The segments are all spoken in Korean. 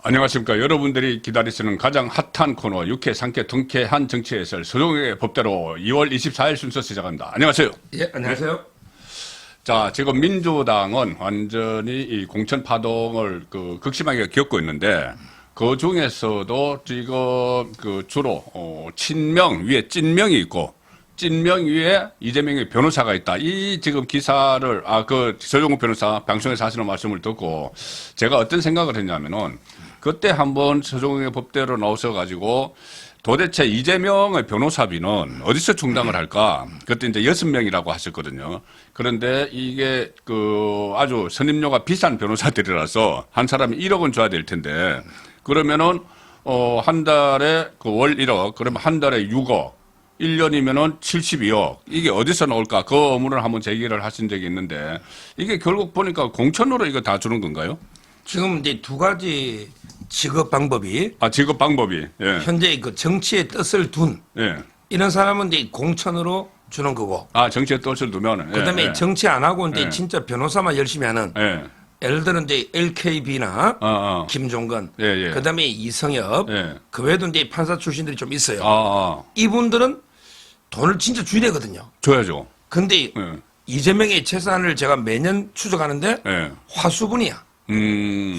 안녕하십니까. 여러분들이 기다리시는 가장 핫한 코너 유쾌, 상쾌, 통쾌한 정치 해설 서종의 법대로 2월 24일 순서 시작합니다. 안녕하세요. 예, 안녕하세요. 자, 지금 민주당은 완전히 이 공천 파동을 극심하게 겪고 있는데 그 중에서도 지금 주로 친명 위에 찐명이 있고 찐명 위에 이재명의 변호사가 있다. 이 지금 기사를 서종국 변호사 방송에서 하시는 말씀을 듣고 제가 어떤 생각을 했냐면은 그때 한번 서종국의 법대로 나오셔가지고 도대체 이재명의 변호사비는 어디서 충당을 할까? 그때 이제 6명이라고 하셨거든요. 그런데 이게 아주 선임료가 비싼 변호사들이라서 한 사람이 1억 원 줘야 될 텐데 그러면은 한 달에 월 1억, 그러면 한 달에 6억. 1년이면은 72억. 이게 어디서 나올까? 그 의문을 한번 제기를 하신 적이 있는데 이게 결국 보니까 공천으로 이거 다 주는 건가요? 지금 이제 두 가지 직업 방법이 직업 방법이. 예. 현재 그 정치의 뜻을 둔 예. 이런 사람은 이제 공천으로 주는 거고. 정치에 뜻을 두면은. 그다음에 예. 정치 안 하고 이제 예. 진짜 변호사만 열심히 하는. 예. 예를 들어 이제 LKB나 김종건, 예, 예. 그다음에 이성엽, 예. 그 외에도 이제 판사 출신들이 좀 있어요. 이분들은 돈을 진짜 줘야 되거든요. 줘야죠. 근데 예. 이재명의 재산을 제가 매년 추적하는데 예. 화수분이야.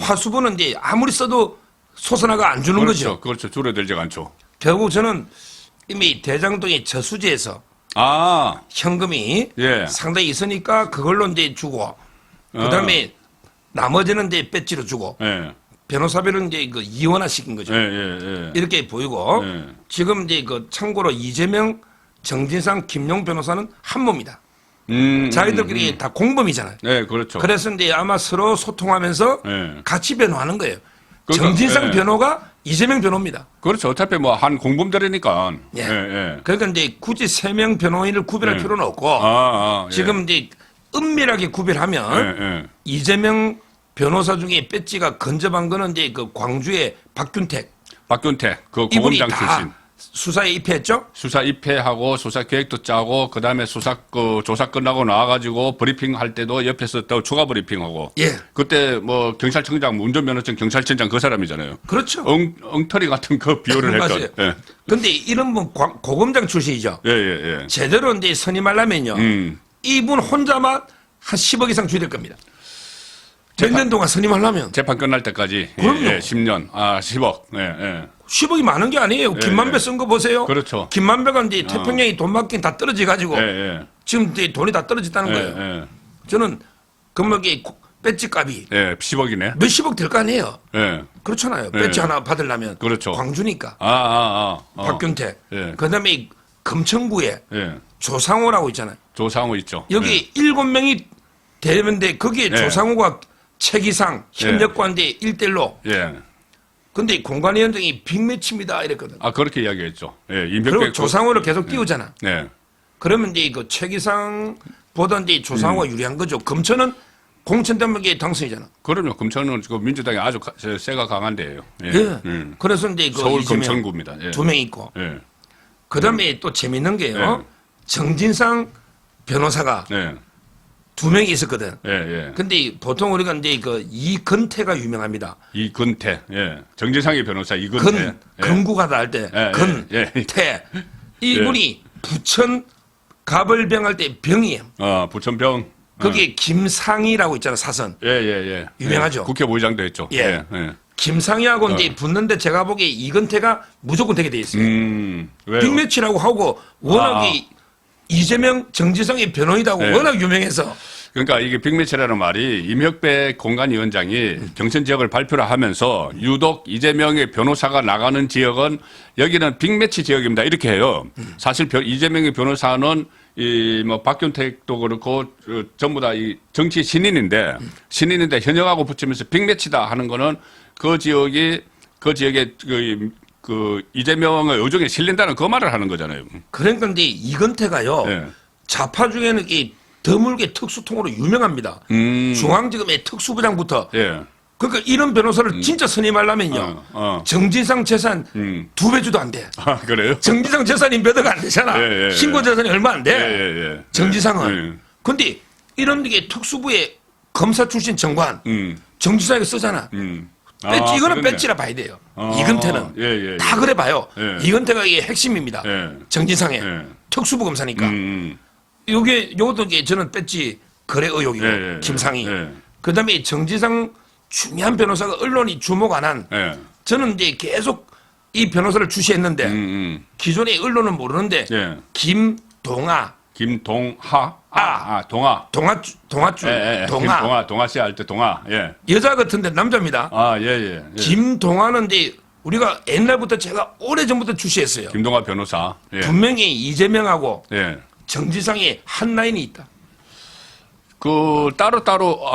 화수분은 이제 아무리 써도 소선화가 안 주는 거죠. 그렇죠. 줄어들지 않죠. 결국 저는 이미 대장동의 저수지에서 현금이 예. 상당히 있으니까 그걸로 이제 주고, 그다음에 나머지는 이제 배지로 주고, 예. 변호사비는 이제 이원화 시킨 거죠. 예, 예, 예. 이렇게 보이고, 예. 지금 이제 참고로 이재명, 정진상, 김용 변호사는 한 몸이다. 자기들끼리 다 공범이잖아요. 네, 그렇죠. 그래서 이제 아마 서로 소통하면서 예. 같이 변호하는 거예요. 그러니까, 정진상 예. 변호가 이재명 변호입니다. 그렇죠. 어차피 뭐 한 공범들이니까. 예. 예, 예. 그러니까 이제 굳이 3명 변호인을 구별할 예. 필요는 없고, 예. 지금 이제 은밀하게 구별하면 예, 예. 이재명 변호사 중에 배지가 건접한 거는 이제 광주의 박균택 고검장 이분이 다 출신. 수사에 입회했죠. 수사 입회하고 수사 계획도 짜고 그다음에 조사 끝나고 나와가지고 브리핑 할 때도 옆에서 또 추가 브리핑하고. 예. 그때 뭐 경찰청장, 운전면허증 경찰청장 그 사람이잖아요. 그렇죠. 엉터리 같은 그 비호를 맞아요. 했던. 예. 근데 이런 분 고검장 출신이죠. 예, 예, 예. 제대로 이제 선임하려면요. 이분 혼자만 한 10억 이상 줘야 될 겁니다. 몇 년 동안 선임하려면. 재판 끝날 때까지. 그럼요. 예, 10년. 10억. 예, 예. 10억이 많은 게 아니에요. 김만배 쓴 거 보세요. 그렇죠. 김만배가 이제 태평양이 돈 맡긴 다 떨어져가지고 예, 예. 지금 이제 돈이 다 떨어졌다는 거예요. 예, 저는 금액이 배지 값이 예. 10억이네. 몇십억 될 거 아니에요. 예. 그렇잖아요. 배지 하나 받으려면. 그렇죠. 광주니까. 박균택. 예. 그다음에 금천구에 예. 조상호라고 있잖아요. 조상우 있죠. 여기 7명이 되는데 거기에 예. 조상호가 최기상 현역관대 1대1로. 예. 근데 공관위원장이 빅매치입니다 이랬거든. 그렇게 이야기했죠. 예. 그리고 임백백 조상호를 계속 띄우잖아. 네. 그러면 이제 최기상보다 이제 조상호가 유리한 거죠. 금천은 공천단목의 당선이잖아. 그럼요. 금천은 지금 민주당이 아주 세가 강한데요. 예. 예. 그래서 이제 서울 이재명 금천구입니다. 예. 2명 있고. 예. 그다음에 또 재밌는 게요. 정진상 변호사가 예. 2명이 있었거든. 예, 예. 근데 보통 우리가 이제 이근태가 유명합니다. 이근태. 예. 정진상의 변호사 이근태. 근구가다 할 때. 예. 태. 이분이 부천 가벌병 할 때 병이에요. 부천병. 거기에 김상희라고 있잖아, 사선. 예, 예, 예. 유명하죠. 예. 국회의장도 했죠. 예. 예. 김상희하고 이제 붙는데 제가 보기에 이근태가 무조건 되게 돼 있어요. 왜요? 빅매치라고 하고 워낙에 이재명 정지성의 변호인이라고 워낙 유명해서. 그러니까 이게 빅매치라는 말이 임혁백 공관위원장이 경선 지역을 발표를 하면서 유독 이재명의 변호사가 나가는 지역은 여기는 빅매치 지역입니다. 이렇게 해요. 사실 이재명의 변호사는 박균택도 그렇고 전부 다 이 정치 신인인데 현역하고 붙이면서 빅매치다 하는 거는 그 지역에 이재명의 의중에 실린다는 그 말을 하는 거잖아요. 그러니까 근데 이근태가요. 예. 좌파 중에는 이 드물게 특수통으로 유명합니다. 중앙지검의 특수부장부터. 예. 그러니까 이런 변호사를 진짜 선임하려면요. 정진상 재산 2배 주도 안 돼. 그래요? 정진상 재산이 몇 억 안 되잖아. 예, 예, 신고 재산이 얼마 안 돼. 예. 정진상은. 근데 이런 게 특수부의 검사 출신 정관 정진상이 쓰잖아. 배지 이거는 그렇네. 배지라 봐야 돼요. 아, 이근태는 예, 예, 예. 다 그래 봐요. 예. 이근태가 이게 핵심입니다. 예. 정진상의 예. 특수부 검사니까. 음. 요것도 이제 저는 배지 거래 의혹이고 예, 예, 김상희. 예. 그다음에 정진상 중요한 변호사가 언론이 주목 안 한. 예. 저는 이제 계속 이 변호사를 주시했는데 기존의 언론은 모르는데 예. 김동아 김동하. 동하. 동아주 예, 예. 동아 동하 씨 할 때 동하. 예. 여자 같은데 남자입니다. 아, 예, 예. 예. 김동아는 이제 우리가 옛날부터 제가 오래전부터 주시했어요. 김동하 변호사. 예. 분명히 이재명하고 예. 정진상의 한 라인이 있다. 그 따로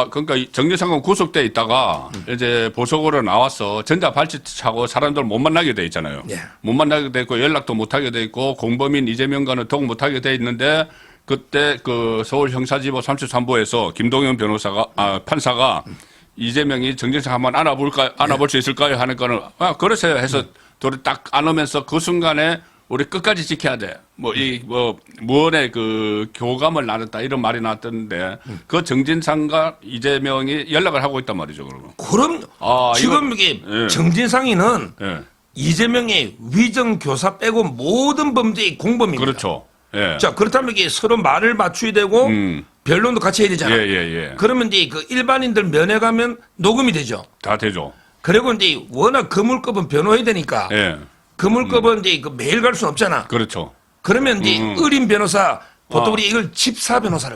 그러니까 정진상은 구속돼 있다가 이제 보석으로 나와서 전자 발찌 차고 사람들 못 만나게 돼 있잖아요. 예. 못 만나게 돼 있고 연락도 못 하게 돼 있고 공범인 이재명과는 더욱 못 하게 돼 있는데 그때 그 서울 형사지법 33부에서 김동현 판사가 이재명이 정진상 한번 안아볼 수 있을까요? 하는 거는 그러세요 해서 둘이 딱 안으면서 그 순간에 우리 끝까지 지켜야 돼. 무언의 그 교감을 나눴다 이런 말이 나왔던데 그 정진상과 이재명이 연락을 하고 있단 말이죠, 그러면. 그럼 지금 이게 예. 정진상이는 예. 이재명의 위정 교사 빼고 모든 범죄의 공범입니다. 그렇죠. 예. 자 그렇다면 이게 서로 말을 맞춰야 되고 변론도 같이 해야 되잖아. 예. 그러면 이제 그 일반인들 면회 가면 녹음이 되죠. 다 되죠. 그리고 이제 워낙 거물급은 변호해야 되니까 예. 거물급은 이제 그 매일 갈 수는 없잖아. 그렇죠. 그러면 이제 어린 변호사 보통 우리 이걸 집사 변호사라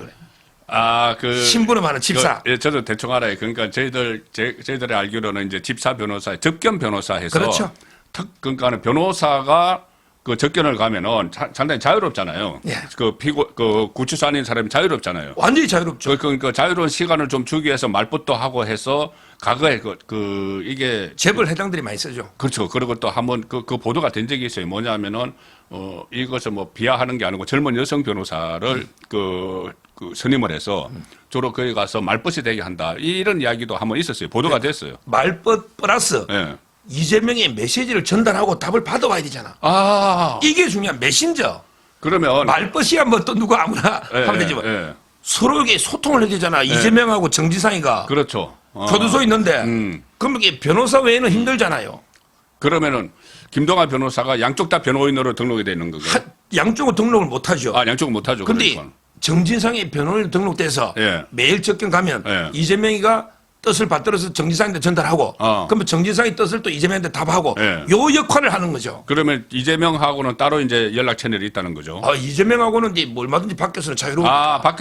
그래. 신분을 많은 집사. 예, 저도 대충 알아요. 그러니까 저희들이 알기로는 이제 집사 변호사, 접견 변호사 해서. 그렇죠. 그러니까 변호사가 그 접견을 가면은 상당히 자유롭잖아요. 예. 구치소 안에 있는 사람이 자유롭잖아요. 완전히 자유롭죠. 그러니까 자유로운 시간을 좀 주기 위해서 말벗도 하고 해서 과거에 이게 재벌 회장들이 많이 쓰죠. 그렇죠. 그리고 또 한번 그 보도가 된 적이 있어요. 뭐냐면은 이것을 뭐 비하하는 게 아니고 젊은 여성 변호사를 그 선임을 해서 주로 거기 가서 말벗이 되게 한다. 이런 이야기도 한번 있었어요. 보도가 됐어요. 말벗 플러스 예. 이재명의 메시지를 전달하고 답을 받아와야 되잖아. 이게 중요한 메신저. 그러면 말벗이야 뭐 또 누가 아무나 하면 되지만 서로에게 소통을 해야 되잖아. 이재명하고 정지상이가 그렇죠. 교도소에 있는데 그럼 이게 변호사 외에는 힘들잖아요. 그러면은 김동아 변호사가 양쪽 다 변호인으로 등록이 돼 있는 거죠. 양쪽은 등록을 못 하죠. 양쪽은 못 하죠. 근데 그러니까. 정진상이 변호인 등록돼서 예. 매일 접견 가면 예. 이재명이가 뜻을 받들어서 정진상한테 전달하고 그러면 정진상이 뜻을 또 이재명한테 답하고 예. 요 역할을 하는 거죠. 그러면 이재명하고는 따로 이제 연락 채널이 있다는 거죠. 이재명하고는 이제 얼마든지 밖에서는 자유로워.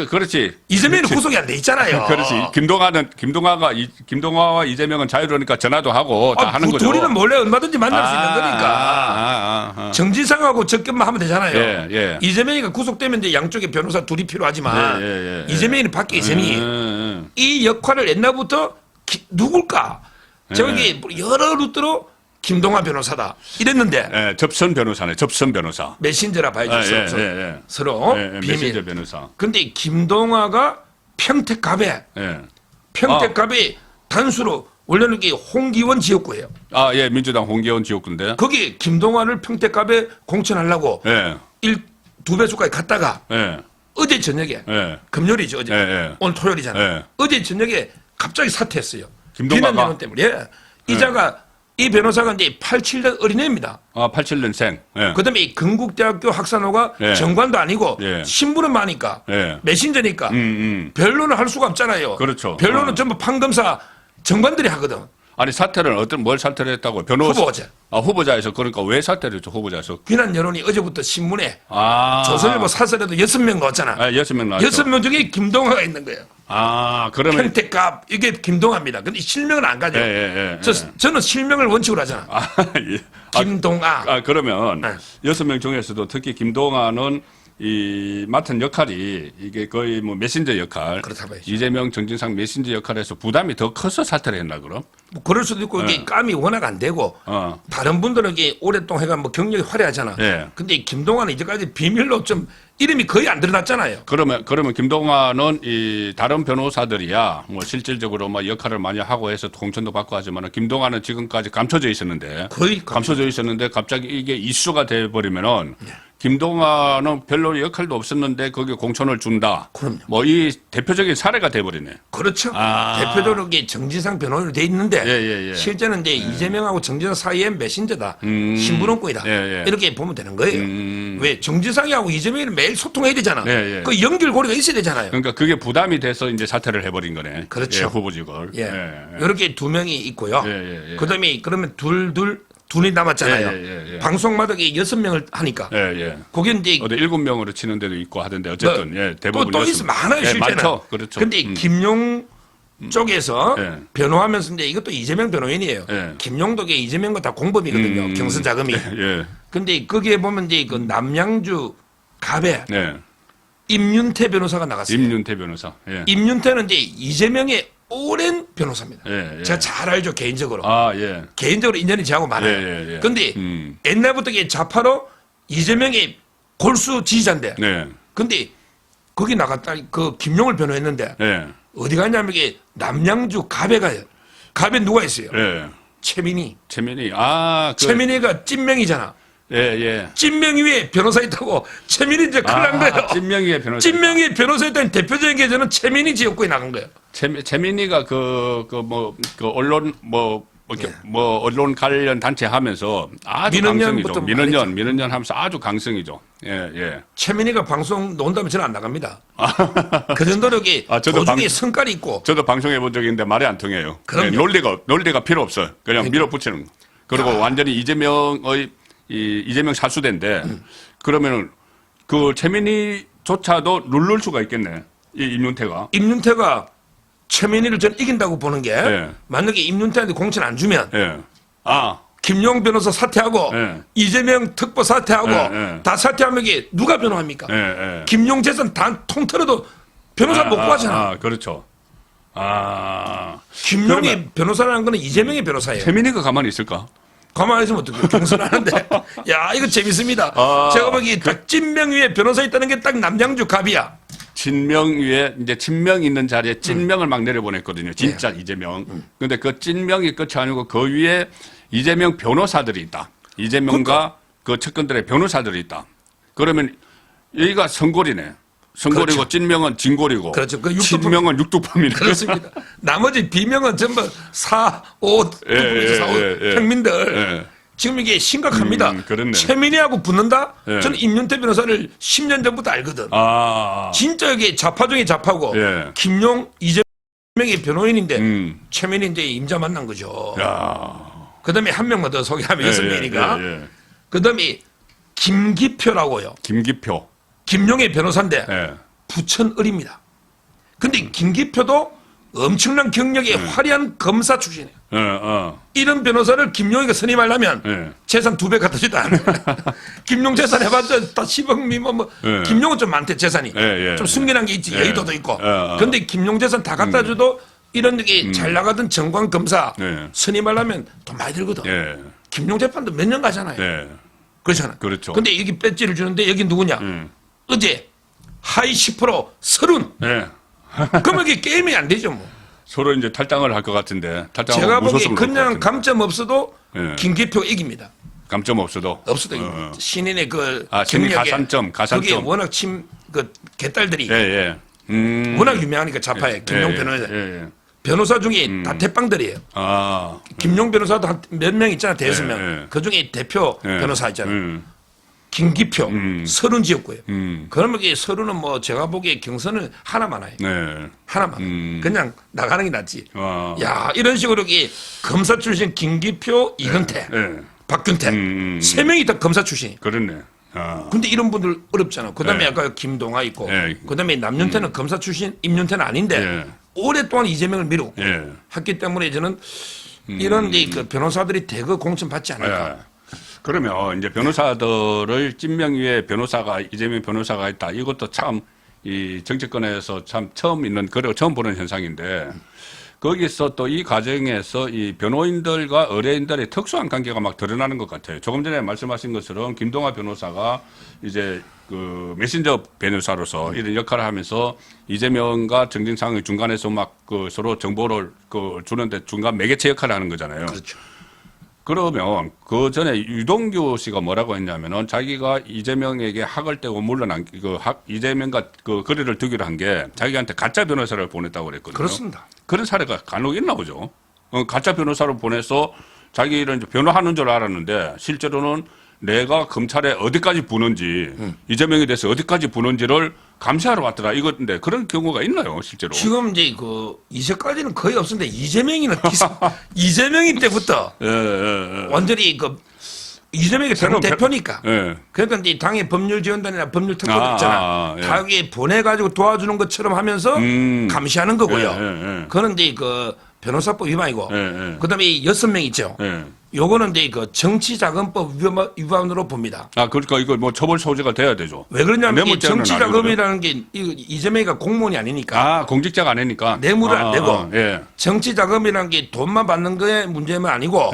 그렇지. 이재명은 구속이 안 돼 있잖아요. 그렇지. 김동화와 이재명은 자유로우니까 전화도 하고 다 하는 거죠. 둘이는 몰래 얼마든지 만날 수 있는 거니까. 정진상하고 접견만 하면 되잖아요. 예. 이재명이가 구속되면 이제 양쪽에 변호사 둘이 필요하지만 예. 이재명이는 밖에 있으니 이 역할을 옛날부터 누굴까? 저기 여러 루트로 김동완 변호사다 이랬는데 접선 변호사네. 접선 변호사. 메신저라 봐야죠. 서로 비밀. 메신저 변호사. 근데 김동완가 평택갑에 평택갑이 단수로 원래는 이게 홍기원 지역구예요. 민주당 홍기원 지역구인데. 거기 김동완을 평택갑에 공천하려고 2배수까지 갔다가 어제 저녁에 금요일이죠. 어제 오늘 토요일이잖아요. 어제 저녁에 갑자기 사퇴했어요. 비난 여론 때문에. 이 변호사가 이제 87년 어린애입니다. 87년생. 그다음에 이 건국대학교 학사노가 정관도 아니고 신분은 많으니까 메신저니까 변론을 할 수가 없잖아요. 그렇죠. 변론은 전부 판검사 정관들이 하거든. 아니 사퇴를 뭘 사퇴를 했다고? 후보자. 후보자에서. 그러니까 왜 사퇴를 했죠? 후보자에서. 비난 여론이 어제부터 신문에 조선일보 사설에도 6명 나왔잖아. 6명 나왔죠. 6명 중에 김동화가 있는 거예요. 그러면 평택갑 이게 김동화입니다. 근데 실명은 안 가죠. 저는 실명을 원칙으로 하잖아. 김동화. 그러면 6명 중에서도 특히 김동화는 이 맡은 역할이 이게 거의 뭐 메신저 역할, 그렇다 봐야죠. 이재명, 정진상 메신저 역할에서 부담이 더 커서 사퇴를 했나 그럼? 뭐 그럴 수도 있고 이게 감이 워낙 안 되고 다른 분들은 이게 오랫동안 해가 뭐 경력이 화려하잖아. 근데 김동완은 이제까지 비밀로 좀 이름이 거의 안 드러났잖아요. 그러면 김동완은 이 다른 변호사들이야 뭐 실질적으로 뭐 역할을 많이 하고 해서 공천도 받고 하지만 김동완은 지금까지 감춰져 있었는데 거의 감춰져 있었는데 갑자기 이게 이슈가 돼 버리면은 김동완은 별로 역할도 없었는데 거기에 공천을 준다. 그럼요. 뭐 이 대표적인 사례가 돼버리네. 그렇죠. 아. 대표적으로 이게 정진상 변호인으로 돼 있는데 예. 실제는 이제 이재명하고 정진상 사이에 메신저다. 신부름꾼이다. 이렇게 보면 되는 거예요. 왜 정진상이하고 이재명이 매일 소통해야 되잖아. 그 연결고리가 있어야 되잖아요. 그러니까 그게 부담이 돼서 이제 사퇴를 해버린 거네. 그렇죠. 후보직을. 이렇게 두 명이 있고요. 그다음에 그러면 둘이 남았잖아요. 방송마다 6명을 하니까. 거기 이제 어디 7명으로 치는 데도 있고 하던데 어쨌든 대부분 또 있어 많아요 실제는. 많죠. 그렇죠. 근데 김용 쪽에서 변호하면서 이제 이것도 이재명 변호인이에요. 김용덕에 이재명과 다 공범이거든요. 경선 자금이. 근데 거기에 보면 이제 그 남양주 갑에 임윤태 변호사가 나갔어요. 임윤태 변호사. 임윤태는 이제 이재명의 오랜 변호사입니다. 제가 잘 알죠 개인적으로. 개인적으로 인연이 저하고 많아요. 근데 옛날부터 이게 좌파로 이재명의 골수 지지자인데. 근데 거기 나갔다 그 김용을 변호했는데 어디 갔냐면 이게 남양주 갑에 가요. 갑에 누가 있어요? 최민희. 최민희가 찐명이잖아. 찐명이 위에 변호사 있다고 최민희 이제 큰일 난 거예요. 찐명이의 변호사. 찐명이 변호사 있다는 대표적인 계좌는 최민희 지역구에 나간 거예요. 최민희가 언론 언론 관련 단체 하면서 아주 강성이죠. 민원연 하면서 아주 강성이죠. 최민희가 방송 논다면 저는 안 나갑니다. 그 정도로 이게 도중에 성깔이 있고. 저도 방송해 본 적이 있는데 말이 안 통해요. 논리가 필요 없어요. 그냥 밀어붙이는 거. 그리고 완전히 이재명 사수대인데 그러면은 그 최민희조차도 누를 수가 있겠네. 이 임윤태가 최민희를 전 이긴다고 보는 게 만약에 임윤태한테 공천 안 주면 김용 변호사 사퇴하고 이재명 특보 사퇴하고 다 사퇴하면 이게 누가 변호합니까? 김용 재산 다 통틀어도 변호사 못 구하잖아. 그렇죠. 김용이 변호사라는 거는 이재명의 변호사예요. 최민희가 가만히 있을까? 가만히 있으면 어떡해. 경선하는데. 야, 이거 재밌습니다. 제가 보기 딱 찐명 위에 변호사 있다는 게 딱 남양주 갑이야. 진명 위에 이제 친명 있는 자리에 찐명을 막 내려보냈거든요. 진짜 이재명. 근데 그 찐명이 끝이 아니고 그 위에 이재명 변호사들이 있다. 이재명과 그 측근들의 변호사들이 있다. 그러면 여기가 선골이네. 선골이고 그렇죠. 찐명은 진골이고 그렇죠. 그 친명은 육두품이네. 그렇습니다. 나머지 비명은 전부 4, 5, 평민들. 지금 이게 심각합니다. 최민희하고 붙는다? 저는 임윤태 변호사를 10년 전부터 알거든. 진짜 이게 좌파 중에 좌파고 김용, 이재명의 변호인인데 최민희 이제 임자 만난 거죠. 그 다음에 한 명만 더 소개하면 6명이니까. 그 다음에 김기표라고요. 김용의 변호사인데 부천 을입니다. 근데 김기표도 엄청난 경력의 화려한 검사 출신이에요. 이런 변호사를 김용이가 선임하려면 재산 2배 갖다 주도 안 돼. 김용 재산 해봤자 다 10억 미만 김용은 좀 많대 재산이. 좀 숨겨난 게 있지. 여의도도 있고. 근데 김용 재산 다 갖다 줘도 이런 게 잘 나가던 정관 검사 선임하려면 돈 많이 들거든. 김용 재판도 몇 년 가잖아요. 그렇잖아. 그렇죠. 근데 여기 배지를 주는데 여기 누구냐? 어제 하이 10% 서른. 그러면 이게 게임이 안 되죠, 뭐. 서로 이제 탈당을 할 것 같은데. 제가 보기에 그냥 감점 없어도 김기표가 이깁니다. 감점 없어도? 없어도 신인의 그 신인 가산점. 그게 워낙 개딸들이 워낙 유명하니까 좌파에 김용 변호사. 변호사 중에 다 대빵들이에요. 김용 변호사도 한 몇 명 있잖아, 대여섯 명. 그 중에 대표 변호사 있잖아요. 김기표, 서른 지역구예요. 그러면 이게 서른은 뭐 제가 보기에 경선은 하나만 해요. 하나만. 그냥 나가는 게 낫지. 야, 이런 식으로 이게 검사 출신 김기표, 이근태, 박균태. 세 명이 다 검사 출신이에요. 그렇네. 근데 이런 분들 어렵잖아. 그 다음에 아까 김동아 있고, 그 다음에 남윤태는 검사 출신, 임윤태는 아닌데, 오랫동안 이재명을 미루고 했기 때문에 저는 이런 그 변호사들이 대거 공천 받지 않을까. 그러면 이제 변호사들을 찐명 위에 이재명 변호사가 있다. 이것도 참 이 정치권에서 참 처음 보는 현상인데 거기서 또 이 과정에서 이 변호인들과 의뢰인들의 특수한 관계가 막 드러나는 것 같아요. 조금 전에 말씀하신 것처럼 김동아 변호사가 이제 그 메신저 변호사로서 이런 역할을 하면서 이재명과 정진상의 중간에서 막 그 서로 정보를 주는데 중간 매개체 역할을 하는 거잖아요. 그렇죠. 그러면 그 전에 유동규 씨가 뭐라고 했냐면은 자기가 이재명에게 학을 떼고 물러난 이재명과 그 거래를 두기로 한 게 자기한테 가짜 변호사를 보냈다고 그랬거든요. 그렇습니다. 그런 사례가 간혹 있나 보죠. 가짜 변호사를 보내서 자기를 이제 변호하는 줄 알았는데 실제로는 내가 검찰에 어디까지 부는지 이재명에 대해서 어디까지 부는지를 감시하러 왔더라 이건데 그런 경우가 있나요 실제로? 지금 이제 그 이제까지는 거의 없었는데 이재명이 때부터 완전히 그 이재명이 당 대표니까. 그러니까 이제 당의 법률지원단이나 법률특보도 있잖아. 당에 보내가지고 도와주는 것처럼 하면서 감시하는 거고요. 그거는 이제 그 변호사법 위반이고. 그다음에 6명 있죠. 요거는 이제 그 정치자금법 위반으로 봅니다. 아, 그러니까 이거 뭐 처벌 소지가 돼야 되죠. 왜 그러냐면 이 정치자금이라는 게 이재명이가 공무원이 아니니까. 아, 공직자가 아니니까. 뇌물을 안 내고. 정치자금이라는 게 돈만 받는 거에 문제는 아니고.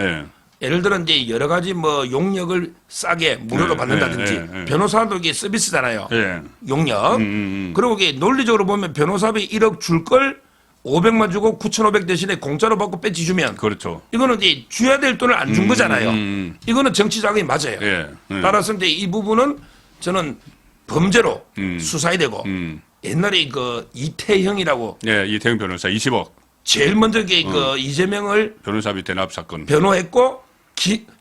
예를 들어 이제 여러 가지 뭐 용역을 싸게 무료로 받는다든지 변호사도 이게 서비스잖아요. 용역. 그리고 이게 논리적으로 보면 변호사비 1억 줄 걸 500만 주고 9,500 대신에 공짜로 받고 배지 주면. 그렇죠. 이거는 이제 줘야 될 돈을 안 준 거잖아요. 이거는 정치 자금이 맞아요. 따라서 이제 이 부분은 저는 범죄로 수사해야 되고 옛날에 그 이태형이라고. 이태형 변호사 20억. 제일 먼저 그 이재명을 변호사비 대납 사건 변호했고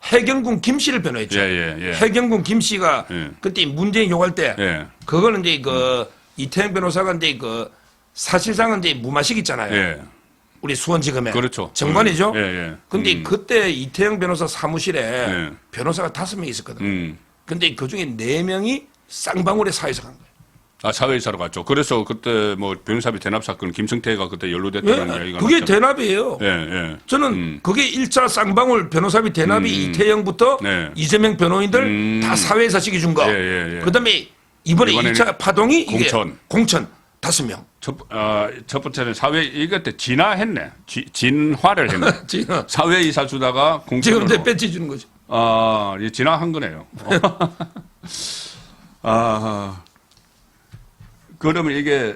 해경군 김 씨를 변호했죠. 해경군 김 씨가 그때 문재인 욕할 때 그거는 이제 그 이태영 변호사가 이제 그 사실상은 이제 무마식 있잖아요. 우리 수원지검에 그렇죠. 정관이죠. 근데 그때 이태영 변호사 사무실에 변호사가 5명 있었거든. 근데 그 중에 4명이 쌍방울의 사회에서 간 거예요. 아, 사회이사로 갔죠. 그래서 그때 뭐 변호사비 대납 사건 김성태가 그때 연루됐다는 이야기가 그게 났잖아요. 대납이에요. 저는 그게 1차 쌍방울 변호사비 대납이 이태영부터 이재명 변호인들 다 사회에서 시켜준 거. 그다음에 이번에 2차 파동이 공천 5명. 첫 번째는 사회 이것 때 진화했네. 진화를 했네. 사회이사 주다가 공천으로. 지금 배지 주는 거죠. 아, 진화한 거네요. 그러면 이게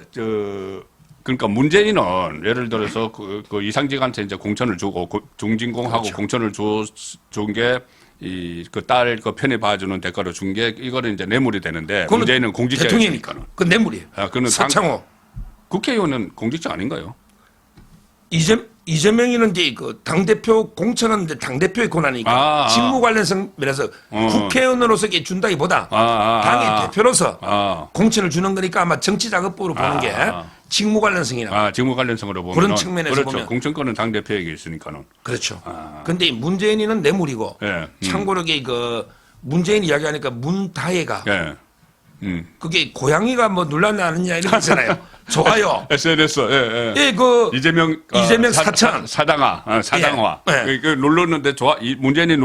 그러니까 문재인은 예를 들어서 그 이상직한테 이제 공천을 주고 중진공하고 그렇죠. 공천을 준 게 이 그 딸 그 편히 봐주는 대가로 준 게 이거는 이제 뇌물이 되는데 문재인은 공직자니까. 그 뇌물이에요. 사창호 국회의원은 공직자 아닌가요? 이재명이는 이제 그 당대표 공천은 이제 당대표의 권한이니까 직무 관련성 면에서 국회의원으로서 준다기보다 당의 대표로서 공천을 주는 거니까 아마 정치자금법으로 보는 게 직무 관련성이나. 직무 관련성으로 보면 그런 측면에서 그렇죠. 보면. 공천권은 당대표에게 있으니까는. 그렇죠. 근데 문재인이는 뇌물이고 참고로 그 문재인 이야기하니까 문다혜가 그게 고양이가 뭐 논란나느냐 이런 거 있잖아요. 좋아요. SNS, 그 이재명 사창. 사당화. 눌렀는데 문재인이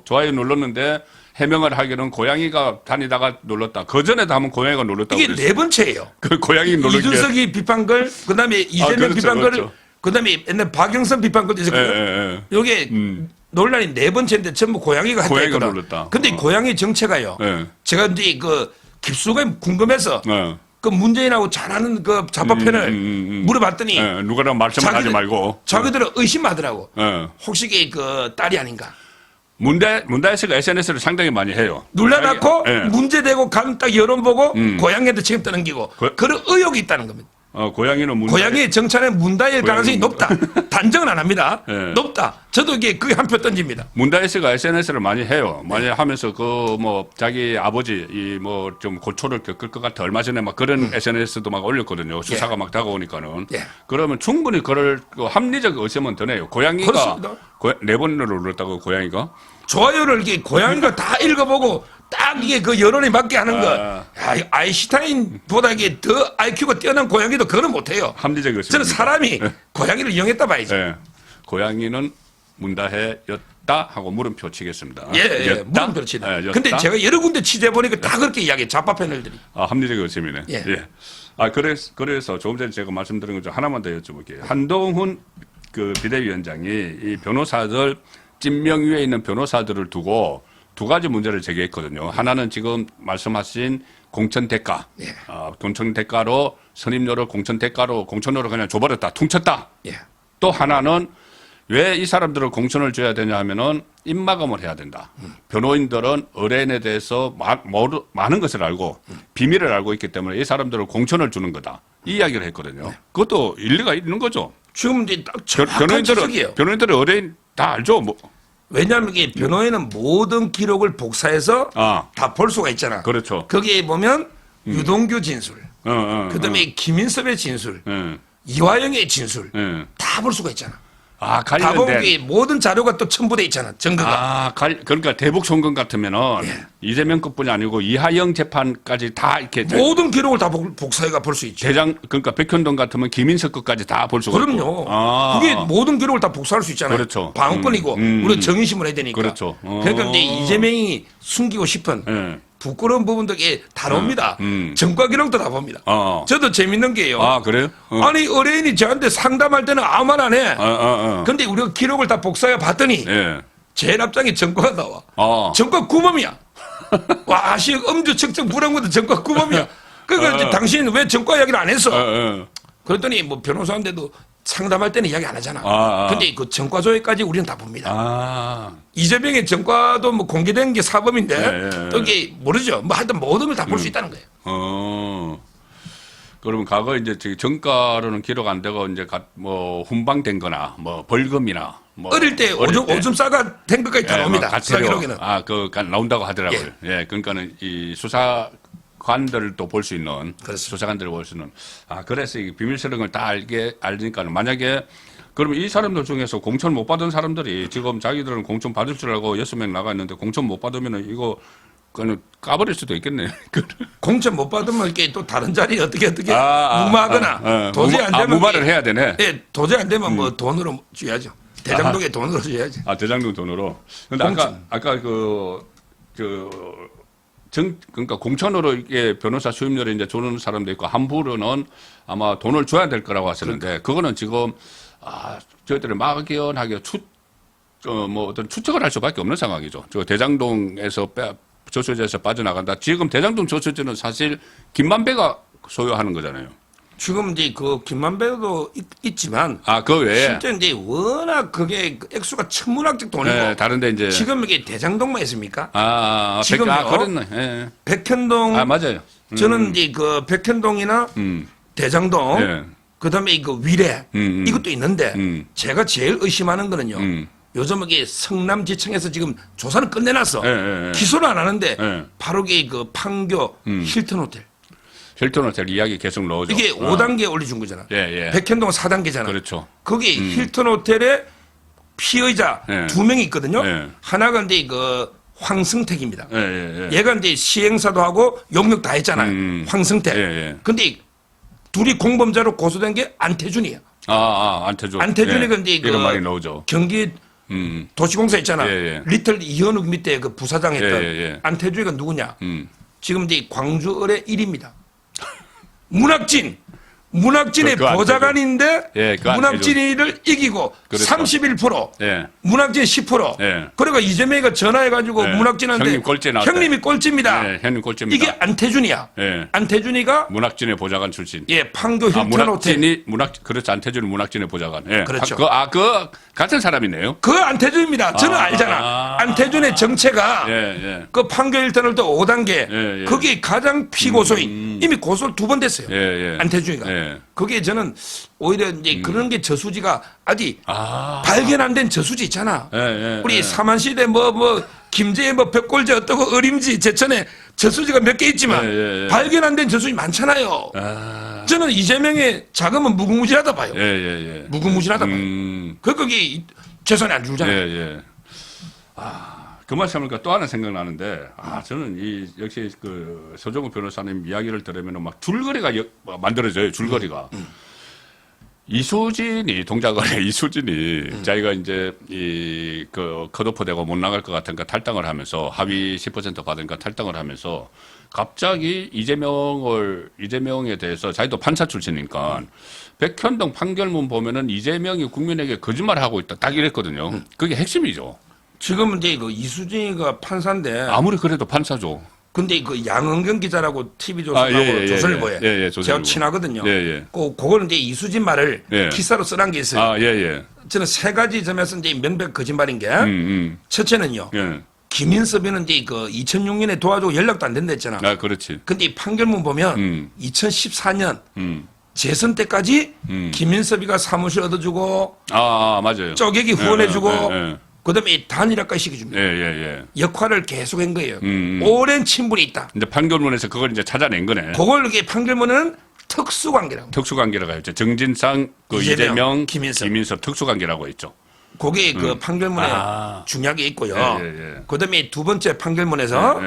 좋아요 눌렀는데 해명을 하기는 고양이가 다니다가 눌렀다. 그 전에도 한번 고양이가 눌렀다고 이게 그랬어요. 4번째예요. 그 고양이 누른 게. 이준석이 비판 걸, 그 다음에 이재명 비판 걸, 그 다음에 옛날 박영선 비판 걸도 있었거든요. 이게 논란이 4번째인데 전부 고양이가 고양이가 했다. 눌렀다. 근데 고양이 정체가요. 제가 이제 그 깊숙이 궁금해서 그 문재인하고 잘하는 그 좌파편을 물어봤더니 누구랑 말씀을 하지 말고 자기들은 의심하더라고. 혹시 이게 그 딸이 아닌가? 문다혜 씨가 SNS를 상당히 많이 해요. 눌러놓고 문제되고 간 딱 여론 보고 고양이한테 책임 떠넘기고 그런 의혹이 있다는 겁니다. 고양이는 고양이의 정찰에 문다혜일 가능성이 높다. 단정은 안 합니다. 높다. 저도 그게 한 표 던집니다. 문다혜 씨가 SNS를 많이 해요. 많이 하면서 그 뭐 자기 아버지 이 뭐 좀 고초를 겪을 것 같아 얼마 전에 막 그런 SNS도 막 올렸거든요. 수사가 막 다가오니까는. 그러면 충분히 그럴 합리적 의심은 드네요. 고양이가 4번으로 눌렀다고 고양이가. 좋아요를 이게 고양이가 다 읽어보고 딱 이게 그 여론에 맞게 하는 거. 아인슈타인보다 이게 더 IQ가 뛰어난 고양이도 그거는 못해요. 합리적 의심. 저는 사람이 고양이를 이용했다 봐야지. 고양이는 문다혜였다 하고 물음표 치겠습니다. 물음표 치다. 근데 제가 여러 군데 취재해보니까 다 그렇게 이야기해. 좌파 패널들이. 합리적 의심이네. 그래서 조금 전에 제가 말씀드린 것 중 하나만 더 여쭤볼게요. 한동훈 그 비대위원장이 이 변호사들 찐명 위에 있는 변호사들을 두고 2가지 문제를 제기했거든요. 하나는 지금 말씀하신 공천 대가, 공천 대가로 선임료를 공천료로 그냥 줘버렸다, 퉁쳤다. 또 하나는 왜 이 사람들을 공천을 줘야 되냐 하면은 입마감을 해야 된다. 변호인들은 의뢰인에 대해서 많은 것을 알고 비밀을 알고 있기 때문에 이 사람들을 공천을 주는 거다. 이 이야기를 했거든요. 네. 그것도 일리가 있는 거죠. 지금 이제 딱 정확한 지적이에요. 변호인들은 의뢰인 다 알죠. 뭐. 왜냐하면 이게 변호인은 모든 기록을 복사해서 다 볼 수가 있잖아. 그렇죠. 거기에 보면 유동규 진술, 그다음에 김인섭의 진술, 이화영의 진술 다 볼 수가 있잖아. 다 보면 모든 자료가 또 첨부돼 있잖아. 증거가. 그러니까 대북 송금 같으면은 이재명 것뿐이 아니고 이하영 재판까지 다 이렇게 모든 기록을 다 복사해가 볼 수 있죠. 그러니까 백현동 같으면 김인석 것까지 다 볼 수가 있고. 그럼요. 그게 모든 기록을 다 복사할 수 있잖아요. 그렇죠. 방어권이고 우리가 정의심을 해야 되니까. 그렇죠. 그러니까 근데 이재명이 숨기고 싶은 부끄러운 부분들이 다 나옵니다. 전과 기록도 다 봅니다. 저도 재밌는 게요. 그래요? 아니 의뢰인이 저한테 상담할 때는 아무 말 안 해. 근데 우리가 기록을 다 복사해 봤더니 제일 앞장에 전과가 나와. 전과 구범이야. 와, 음주 측정 불한 것도 전과 구범이야. 그러니까 이제 당신은 왜 전과 이야기를 안 했어? 그랬더니 뭐 변호사인데도 상담할 때는 이야기 안 하잖아. 근데 그 전과 조회까지 우리는 다 봅니다. 이재명의 전과도 뭐 공개된 게 사범인데 여기 모르죠. 뭐 하여튼 모든 걸 다 볼 수 있다는 거예요. 그러면 과거 이제 전과로는 기록 안 되고 이제 뭐 훈방된 거나 뭐 벌금이나 뭐 어릴 때 오줌 싸가 된 것까지 다 나옵니다. 가태료. 나온다고 하더라고요. 그러니까는 이 수사관들도 볼 수 있는 수사관들을 볼 수 있는 그래서 이 비밀스러운 걸 다 알니까는 만약에 그러면 이 사람들 중에서 공천 못 받은 사람들이 지금 자기들은 공천 받을 줄 알고 6명 나가 있는데 공천 못 받으면은 이거 그는 까버릴 수도 있겠네요. 공천 못 받으면 이게 또 다른 자리에 어떻게 무마하거나 도저히 안 되면 무마를 해야 되네. 예, 도저히 안 되면 뭐 돈으로 줘야죠. 대장동에 돈으로 줘야지. 대장동 돈으로. 근데 아까 그러니까 공천으로 이게 변호사 수임료를 이제 주는 사람도 있고 함부로는 아마 돈을 줘야 될 거라고 하셨는데 그거는 지금 저희들이 막연하게 뭐 어떤 추측을 할 수밖에 없는 상황이죠. 저 대장동에서 저수지에서 빠져나간다. 지금 대장동 저수지는 사실 김만배가 소유하는 거잖아요. 지금 이제 그 김만배도 있지만 그 외에 실제 이제 워낙 그게 액수가 천문학적 돈이고 다른데 이제 지금 이게 대장동만 있습니까? 지금요. 그렇네. 백현동 맞아요. 저는 이제 그 백현동이나 대장동 그다음에 이거 위례 이것도 있는데 제가 제일 의심하는 거는요. 요즘 이게 성남지청에서 지금 조사는 끝내놨어. 기소를 안 하는데 바로 이게 그 판교 힐튼 호텔. 힐튼 호텔 이야기 계속 넣어줘. 이게 5단계 올려준 거잖아. 백현동 4단계잖아. 그렇죠. 거기 힐튼 호텔에 피의자 2명이 있거든요. 하나가 이제 그 황승택입니다. 얘가 이제 시행사도 하고 용역 다 했잖아요. 황승택. 근데 둘이 공범자로 고소된 게 안태준이야. 안태준. 안태준이가 이제 이런 말이 나오죠. 경기 도시공사 있잖아. 리틀 이현욱 밑에 그 부사장 했던 안태준이가 누구냐? 지금 이제 광주 의뢰 1위입니다. 문학진의 보좌관인데 문학진이를 이기고 그렇죠. 31%, 문학진 10%. 그러니까 이재명이가 전화해가지고 문학진한테 형님이 꼴찌입니다. 형님 꼴찌입니다. 이게 안태준이야. 안태준이가 문학진의 보좌관 출신. 판교 힐튼 호텔. 그렇죠. 안태준이 문학진의 보좌관. 그렇죠. 그 같은 사람이네요. 그 안태준입니다. 저는 알잖아. 안태준의 정체가 그 판교 힐튼을 또 5단계. 그게 가장 피고소인. 이미 고소를 2번 됐어요. 안태준이가. 거기에 저는 오히려 이제 그런 게 저수지가 아직 발견 안 된 저수지 있잖아. 우리 사만시대 김제의 벽골제 어떠고 어림지 제천에 저수지가 몇 개 있지만 발견 안 된 저수지 많잖아요. 저는 이재명의 자금은 무궁무진하다 봐요. 무궁무진하다 봐요. 거기 재산이 안 줄잖아요. 그 말씀하니까 또 하나 생각나는데, 저는 역시 그 서정우 변호사님 이야기를 들으면 막 줄거리가 만들어져요, 줄거리가. 이수진이 자기가 이제 컷오프되고 못 나갈 것 같으니까 탈당을 하면서 합의 10% 받으니까 탈당을 하면서 갑자기 이재명에 대해서 자기도 판사 출신이니까 백현동 판결문 보면은 이재명이 국민에게 거짓말하고 있다 딱 이랬거든요. 그게 핵심이죠. 지금 이제 그 이수진이가 판사인데 아무리 그래도 판사죠. 근데 그 양은경 기자라고 TV조선하고 조선일보에 제가 친하거든요. 그거는 이제 이수진 말을 기사로 써놓은 게 있어요. 저는 세 가지 점에서 이제 명백 거짓말인 게 첫째는요. 김인섭이는 이제 그 2006년에 도와주고 연락도 안 된다 했잖아. 아, 그렇지. 근데 이 판결문 보면 2014년 재선 때까지 김인섭이가 사무실 얻어주고 맞아요. 쪼개기 후원해주고 그다음에 단일화까지 시켜줍니다. 역할을 계속한 거예요. 오랜 친분이 있다. 이제 판결문에서 그걸 이제 찾아낸 거네. 그걸 이게 판결문은 특수관계라고. 특수관계라고 했죠. 정진상, 이재명, 김인섭 특수관계라고 했죠. 그게 그 판결문에 중요하게 있고요. 그다음에 두 번째 판결문에서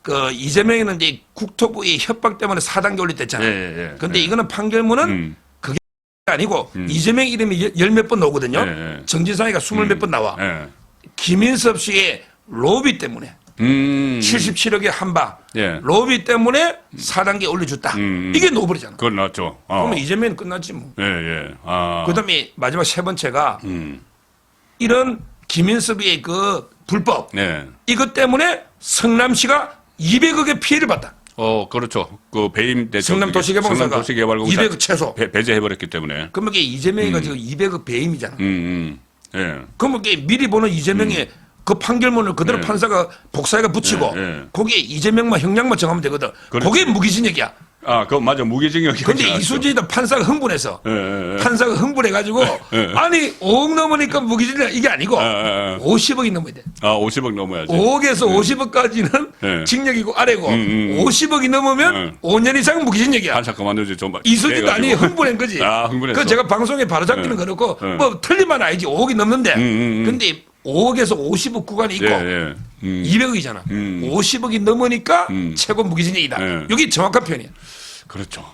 그 이재명이는 이제 국토부의 협박 때문에 4단계 올렸댔잖아요. 근데 이거는 판결문은 그게 아니고 이재명 이름이 열 몇 번 나오거든요. 정진상이가 20몇 번 나와. 김인섭 씨의 로비 때문에 77억에 한바 로비 때문에 4단계 올려줬다. 이게 노블이잖아. 그건 나왔죠. 그러면 이재명은 끝났지 뭐. 그다음에 마지막 세 번째가 이런 김인섭의 그 불법 이것 때문에 성남시가 200억의 피해를 봤다. 그렇죠. 그 배임 성남도시개발공사가 200억 최소 배제해버렸기 때문에. 그러면 이게 이재명이가 지금 200억 배임이잖아. 그러면 이게 미리 보는 이재명의 그 판결문을 그대로 판사가 복사해가 붙이고 거기에 이재명만 형량만 정하면 되거든. 그렇지. 그게 무기징역이야. 그거 맞아. 무기징역이. 근데 이수진이도 판사가 흥분해서 판사가 흥분해가지고 아니 5억 넘으니까 무기징역 이게 아니고 50억이 넘어야 돼. 50억 넘어야지. 5억에서 50억까지는 징역이고 아래고 50억이 넘으면 5년 이상 무기징역이야. 판사 그만두지 좀. 이수진도 아니 흥분한 거지. 흥분했어. 그 제가 방송에 바로잡기는 그렇고 뭐 틀린 말은 아니지. 5억이 넘는데 근데 5억에서 50억 구간이 있고 200억이잖아. 50억이 넘으니까 최고 무기징역이다. 여기 정확한 표현이야. 그렇죠.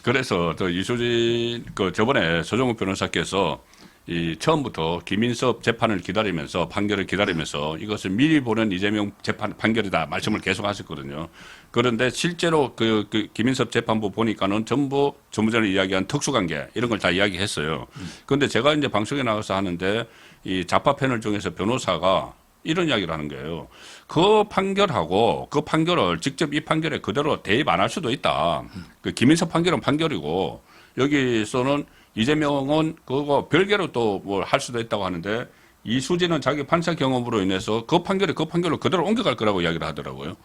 그래서 또 이수진 저번에 서정욱 변호사께서 이 처음부터 김인섭 재판을 기다리면서 판결을 기다리면서 이것을 미리 보는 이재명 재판 판결이다 말씀을 계속 하셨거든요. 그런데 실제로 그 김인섭 재판부 보니까는 전부 전에 이야기한 특수관계 이런 걸 다 이야기했어요. 그런데 제가 이제 방송에 나가서 하는데 이 좌파 패널 중에서 변호사가 이런 이야기를 하는 거예요. 그 판결하고 그 판결을 직접 이 판결에 그대로 대입 안 할 수도 있다. 그 김인섭 판결은 판결이고 여기서는 이재명은 그거 별개로 또 뭘 할 수도 있다고 하는데 이수진은 자기 판사 경험으로 인해서 그 판결로 그대로 옮겨갈 거라고 이야기를 하더라고요.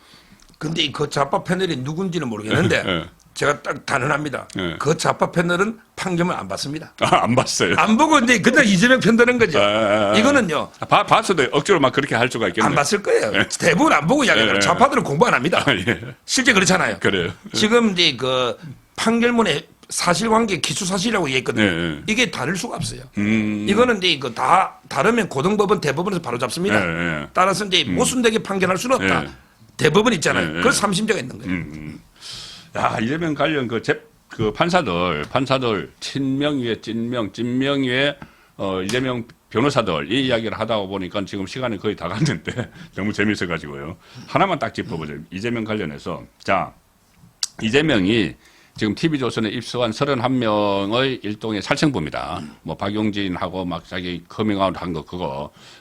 근데 그 좌파 패널이 누군지는 모르겠는데 제가 딱 단언합니다. 그 좌파 패널은 판결을 안 봤습니다. 안 봤어요. 안 보고 이제 그냥 이재명 편드는 거죠. 이거는요. 봤어도 억지로 막 그렇게 할 수가 있겠네요. 안 봤을 거예요. 대부분 안 보고 이야기해요. 좌파들은 공부 안 합니다. 실제 그렇잖아요. 그래요. 지금 이제 그 판결문에 사실관계 기초사실이라고 얘기했거든요. 이게 다를 수가 없어요. 이거는 이제 그 다 다르면 고등법원 대법원에서 바로 잡습니다. 따라서 이제 모순되게 판결할 수는 없다. 대법원 있잖아요. 그걸 3심자가 있는 거예요. 이재명 관련 그 판사들 친명 위에 찐명 위에 이재명 변호사들 이 이야기를 하다 보니까 지금 시간이 거의 다 갔는데 너무 재밌어가지고요. 하나만 딱 짚어보죠. 이재명 관련해서 이재명이 지금 TV조선에 입수한 31명의 일종의 살생부입니다. 뭐 박용진하고 막 자기 커밍아웃 한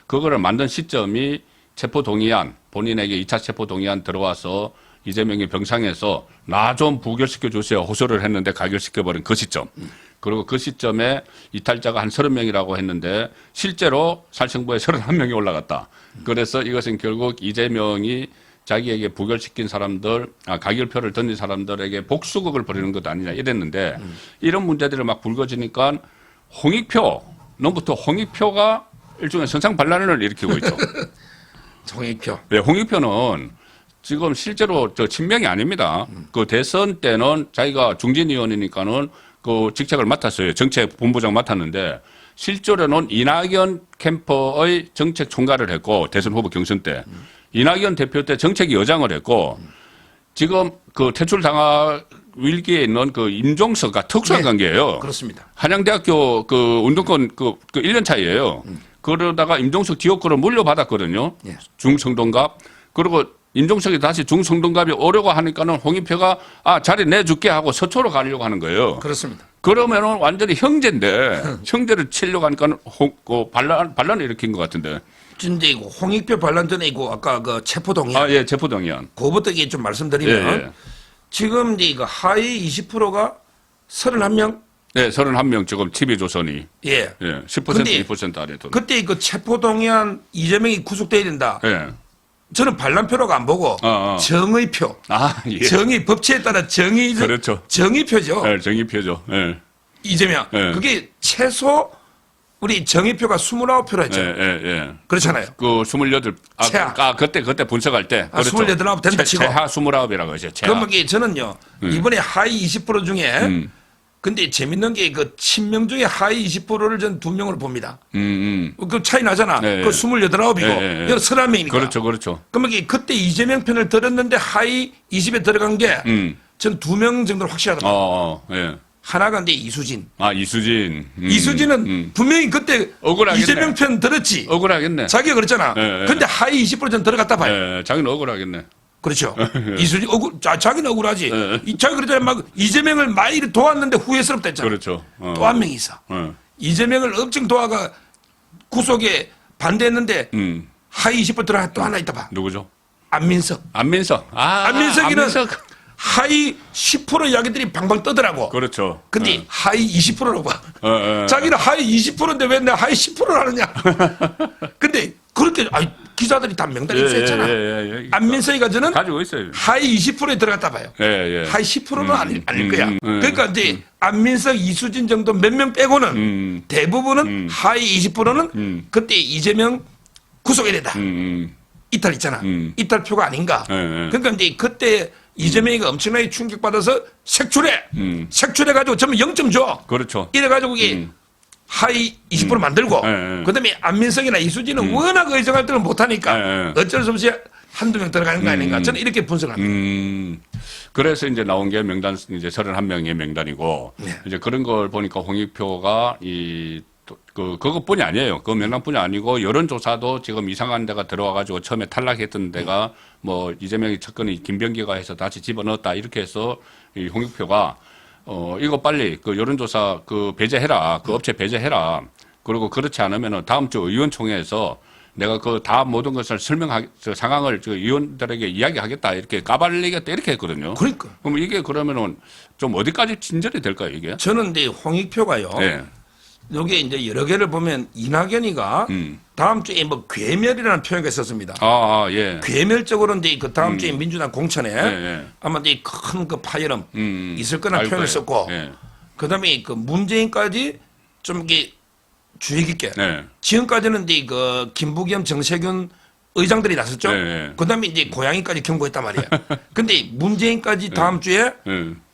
그거를 만든 시점이 체포동의안, 본인에게 2차 체포동의안 들어와서 이재명이 병상에서 나 좀 부결시켜 주세요. 호소를 했는데 가결시켜버린 그 시점. 그리고 그 시점에 이탈자가 한 30명이라고 했는데 실제로 살생부에 31명이 올라갔다. 그래서 이것은 결국 이재명이 자기에게 부결시킨 사람들, 가결표를 던진 사람들에게 복수극을 벌이는 것 아니냐 이랬는데 이런 문제들이 막 불거지니까 홍익표가 일종의 선상반란을 일으키고 있죠. 홍익표. 네, 홍익표는 지금 실제로 친명이 아닙니다. 그 대선 때는 자기가 중진위원이니까는 그 직책을 맡았어요. 정책 본부장 맡았는데 실제로는 이낙연 캠퍼의 정책 총괄을 했고 대선 후보 경선 때 이낙연 대표 때 정책 여장을 했고 지금 그 퇴출당할 위기에 있는 그 임종석과 특수한 관계예요. 그렇습니다. 한양대학교 그 운동권 그 1년 차이예요. 그러다가 임종석 지역구를 물려받았거든요. 중성동갑. 그리고 임종석이 다시 중성동갑이 오려고 하니까는 홍익표가 자리 내줄게 하고 서초로 가려고 하는 거예요. 그렇습니다. 그러면은 완전히 형제인데 형제를 치려고 하니까는 반란을 일으킨 것 같은데 이제 홍익표 반란 전에 있고 아까 그 체포동의안. 예, 체포동의안. 그거부터 이게 좀 말씀드리면 지금 이제 그 하위 20%가 31명. 네, 31명 지금 TV조선이. 예. 10% 2% 아래 돈. 그때 그 체포동의안 이재명이 구속돼야 된다. 예. 저는 반란표라고 안 보고 정의표. 예. 정의 법치에 따라 정의. 그렇죠. 정의표죠. 네, 정의표죠. 예. 이재명. 그게 최소 우리 정의표가 29표라죠. 그렇잖아요. 그 28. 그때 분석할 때. 그렇죠. 28 된다 치고. 최하 29이라고 하죠. 그러면 저는요. 이번에 하위 20% 중에 근데 재밌는 게 그 친명 중에 하위 20%를 전 2명으로 봅니다. 그 차이 나잖아. 그 28이고 여기 31명이니까. 그렇죠. 그러면 그때 이재명 편을 들었는데 하위 20에 들어간 게 전 2명 정도는 확실하더라고요. 하나가 이제 이수진. 이수진. 이수진은 분명히 그때 억울하겠네. 이재명 편 들었지. 억울하겠네. 자기가 그랬잖아. 근데 하위 20%전 들어갔다 봐요. 자기는 억울하겠네. 그렇죠. 이수진 자기는 억울하지. 자기 그랬잖아. 막 이재명을 많이 도왔는데 후회스럽다 했잖아. 그렇죠. 또 한 명이 있어. 이재명을 엄청 도와가 구속에 반대했는데 하위 20% 들어가 또 하나 있다 봐. 누구죠? 안민석. 안민석이는 하위 10% 이야기들이 방방 떠더라고. 그렇죠. 근데 하위 20%라고 봐. 자기는 하위 20%인데 왜 내가 하위 10%를 하느냐. 근데 그렇게 기자들이 다 명단에 있었잖아. 안민석이가 저는 가지고 있어요. 하위 20%에 들어갔다 봐요. 하위 10%는 아닐 거야. 그러니까 이제 안민석, 이수진 정도 몇 명 빼고는 대부분은 하위 20%는 그때 이재명 구속해야 된다. 이탈 있잖아. 이탈표가 아닌가. 그러니까 이제 그때 이재명이가 엄청나게 충격받아서 색출해가지고 전부 0점 줘. 그렇죠. 이래가지고 이게 하위 20% 만들고, 그 다음에 안민석이나 이수진은 워낙 의정할 때는 못하니까 어쩔 수 없이 한두 명 들어가는 거 아닌가. 저는 이렇게 분석합니다. 그래서 이제 나온 게 명단, 이제 31명의 명단이고, 이제 그런 걸 보니까 홍익표가 그것뿐이 아니에요. 그 명단뿐이 아니고 여론조사도 지금 이상한 데가 들어와가지고 처음에 탈락했던 데가 뭐 이재명이 측근이 김병기가 해서 다시 집어넣었다 이렇게 해서 이 홍익표가 이거 빨리 그 여론조사 배제해라. 그 업체 배제해라. 그리고 그렇지 않으면은 다음 주 의원총회에서 내가 그 다 모든 것을 상황을 의원들에게 이야기하겠다. 이렇게 까발리겠다. 이렇게 했거든요. 그러니까. 그럼 이게 그러면은 좀 어디까지 진전이 될까요, 이게? 저는 근데 홍익표가요. 요게 이제 여러 개를 보면 이낙연이가 다음 주에 뭐 괴멸이라는 표현을 썼습니다. 괴멸적으로 이제 그 다음 주에 민주당 공천에 아마 이제 큰 그 파열음 있을 거나 표현을 썼고, 그 다음에 그 문재인까지 좀 이게 주의 깊게. 지금까지는 이제 그 김부겸, 정세균 의장들이 나섰죠. 그 다음에 이제 고양이까지 경고했단 말이에요. 근데 문재인까지 다음 주에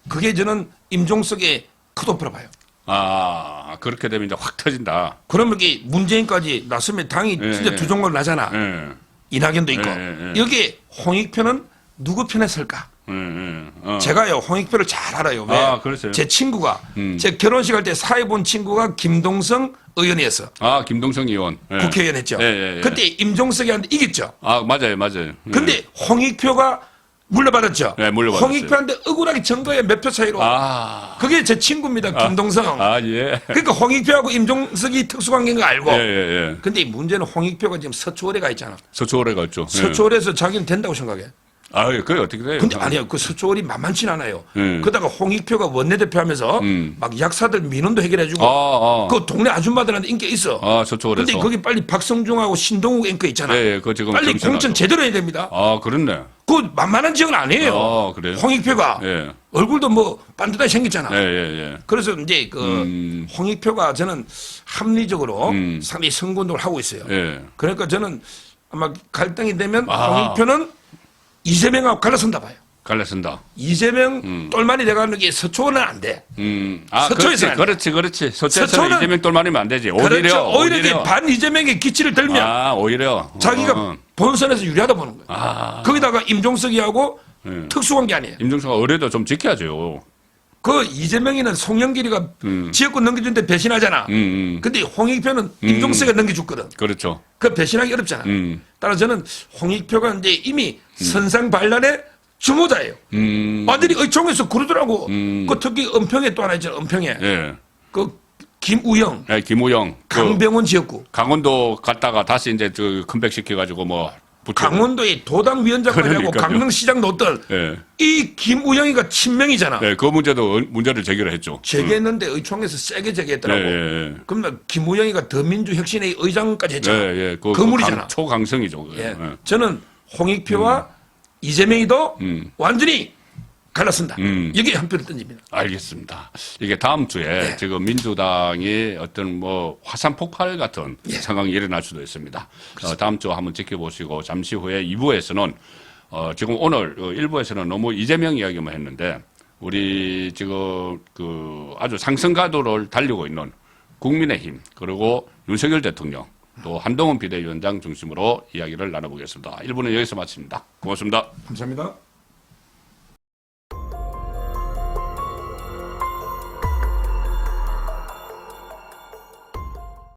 그게 저는 임종석의 컷오프로 봐요. 그렇게 되면 이제 확 터진다. 그러면 이게 문재인까지 나서면 당이 진짜 두 종목 나잖아. 이낙연도 있고. 여기 홍익표는 누구 편에 설까? 제가요, 홍익표를 잘 알아요. 왜? 그렇죠. 제 친구가, 제 결혼식 할 때 사회 본 친구가 김동성 의원이었어. 김동성 의원. 국회의원 했죠. 그때 임종석이한테 이겼죠. 맞아요. 근데 홍익표가 물려받았죠. 물려받았어요. 홍익표한테 억울하게 전 거예요. 몇 표 차이로. 그게 제 친구입니다. 김동성. 그러니까 홍익표하고 임종석이 특수관계인 거 알고. 근데 문제는 홍익표가 지금 서초월에 가 있잖아. 서초월에 가 있죠. 서초월에서 자기는 된다고 생각해. 그게 어떻게 돼요? 근데 아니요. 그 서초월이 만만치 않아요. 그러다가 홍익표가 원내대표 하면서 막 약사들 민원도 해결해주고 그 동네 아줌마들한테 인기 있어. 서초월에서. 근데 거기 빨리 박성중하고 신동욱 앵커 있잖아. 그거 지금 빨리 공천 제대로 해야 됩니다. 그렇네. 그 만만한 지역은 아니에요. 그래요? 홍익표가 얼굴도 뭐 반듯하게 생겼잖아. 그래서 이제 그 홍익표가 저는 합리적으로 상당히 선거운동을 하고 있어요. 그러니까 저는 아마 갈등이 되면 홍익표는 이재명하고 갈라선다 봐요. 갈라선다. 이재명 똘만이 돼가는 게 서초는 안 돼. 서초에서 그렇지. 서초에서는 이재명 똘만이면 안 되지. 오히려 반 이재명의 기치를 들면 오히려 자기가 본선에서 유리하다 보는 거예요. 거기다가 임종석이하고 특수관계 아니에요. 임종석은 의뢰도 좀 지켜야죠. 그 이재명이는 송영길이가 지역권 넘겨준데 배신하잖아. 근데 홍익표는 임종석이가 넘겨줬거든. 그렇죠. 그 배신하기 어렵잖아. 따라서 저는 홍익표가 이제 이미 선상반란의 주모자예요. 완전히 의총에서 그러더라고. 그 특히 은평에 또 하나 있잖아. 은평에. 그 김우영, 네, 김우영, 강병원 지역구, 강원도 갔다가 다시 이제 그 컴백 시켜가지고 뭐 강원도의 도당 위원장까지 하고 강릉시장 놓던 이 김우영이가 친명이잖아. 네, 그 문제를 제기를 했죠. 제기했는데 의총에서 세게 제기했더라고. 그러면 김우영이가 더민주혁신의 의장까지 했잖아. 거물이잖아. 초강성이죠. 저는 홍익표와 이재명이도 완전히 갈랐습니다. 여기에 한 표를 던집니다. 알겠습니다. 이게 다음 주에 지금 민주당이 어떤 뭐 화산 폭발 같은 상황이 일어날 수도 있습니다. 다음 주 한번 지켜보시고 잠시 후에 2부에서는 지금 오늘 1부에서는 너무 이재명 이야기만 했는데 우리 지금 그 아주 상승가도를 달리고 있는 국민의힘 그리고 윤석열 대통령 또 한동훈 비대위원장 중심으로 이야기를 나눠보겠습니다. 1부는 여기서 마칩니다. 고맙습니다. 감사합니다.